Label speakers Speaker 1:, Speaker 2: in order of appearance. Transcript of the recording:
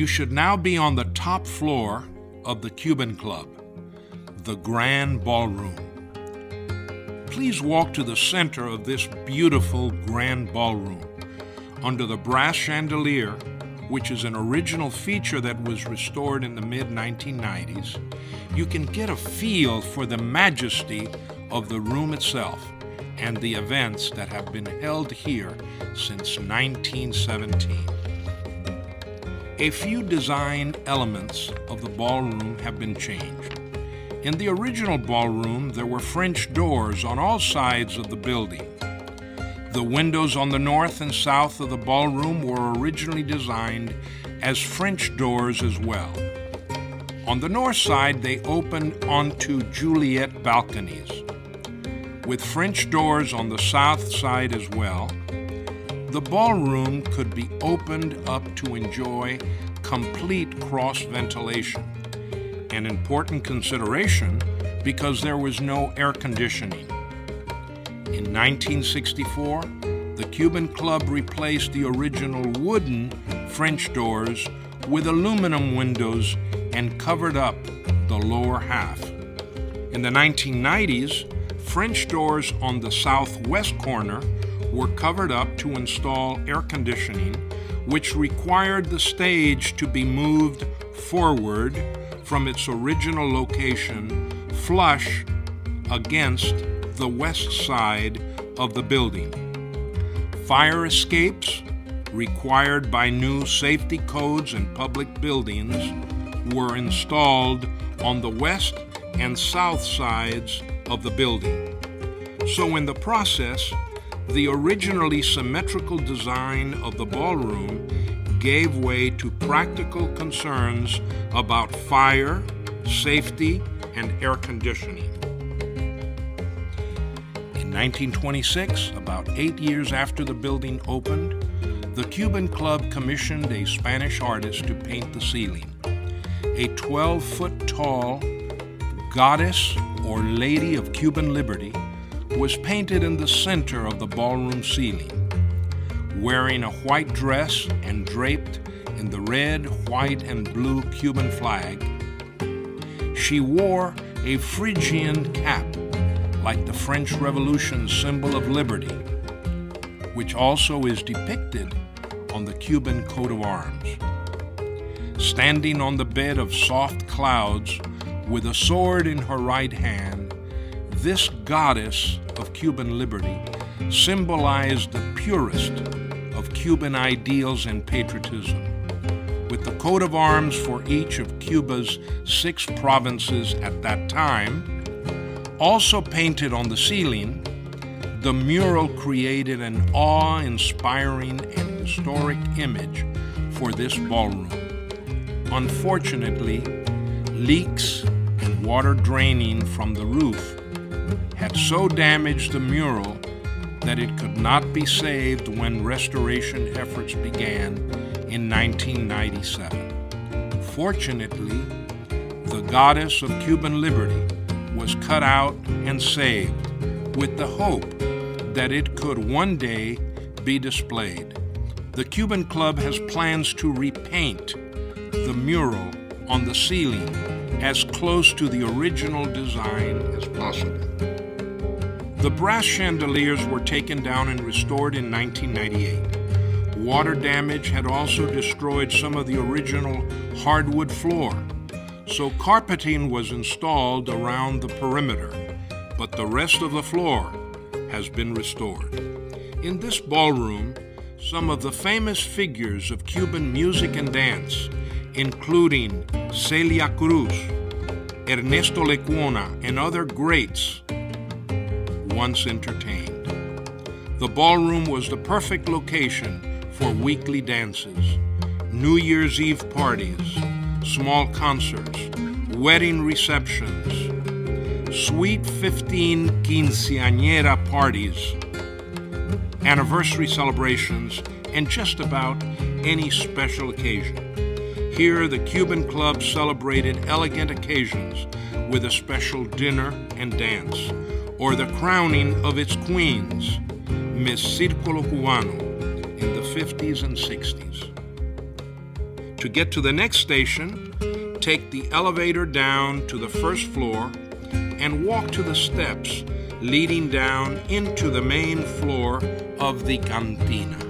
Speaker 1: You should now be on the top floor of the Cuban Club, the Grand Ballroom. Please walk to the center of this beautiful Grand Ballroom. Under the brass chandelier, which is an original feature that was restored in the mid-1990s, you can get a feel for the majesty of the room itself and the events that have been held here since 1917. A few design elements of the ballroom have been changed. In the original ballroom, there were French doors on all sides of the building. The windows on the north and south of the ballroom were originally designed as French doors as well. On the north side, they opened onto Juliet balconies. With French doors on the south side as well, the ballroom could be opened up to enjoy complete cross-ventilation, an important consideration because there was no air conditioning. In 1964, the Cuban Club replaced the original wooden French doors with aluminum windows and covered up the lower half. In the 1990s, French doors on the southwest corner were covered up to install air conditioning, which required the stage to be moved forward from its original location flush against the west side of the building. Fire escapes, required by new safety codes in public buildings, were installed on the west and south sides of the building. So in the process, the originally symmetrical design of the ballroom gave way to practical concerns about fire, safety, and air conditioning. In 1926, about 8 years after the building opened, the Cuban Club commissioned a Spanish artist to paint the ceiling. A 12-foot-tall goddess or Lady of Cuban Liberty was painted in the center of the ballroom ceiling, wearing a white dress and draped in the red, white, and blue Cuban flag. She wore a Phrygian cap, like the French Revolution's symbol of liberty, which also is depicted on the Cuban coat of arms. Standing on the bed of soft clouds with a sword in her right hand, this goddess of Cuban liberty symbolized the purest of Cuban ideals and patriotism. With the coat of arms for each of Cuba's 6 provinces at that time also painted on the ceiling, the mural created an awe-inspiring and historic image for this ballroom. Unfortunately, leaks and water draining from the roof had so damaged the mural that it could not be saved when restoration efforts began in 1997. Fortunately, the goddess of Cuban liberty was cut out and saved with the hope that it could one day be displayed. The Cuban Club has plans to repaint the mural on the ceiling as close to the original design as possible. The brass chandeliers were taken down and restored in 1998. Water damage had also destroyed some of the original hardwood floor, so carpeting was installed around the perimeter, but the rest of the floor has been restored. In this ballroom, some of the famous figures of Cuban music and dance, including Celia Cruz, Ernesto Lecuona, and other greats, once entertained. The ballroom was the perfect location for weekly dances, New Year's Eve parties, small concerts, wedding receptions, Sweet 15 quinceañera parties, anniversary celebrations, and just about any special occasion. Here, the Cuban Club celebrated elegant occasions with a special dinner and dance, or the crowning of its queens, Miss Circulo Cubano, in the 50s and 60s. To get to the next station, take the elevator down to the first floor and walk to the steps leading down into the main floor of the cantina.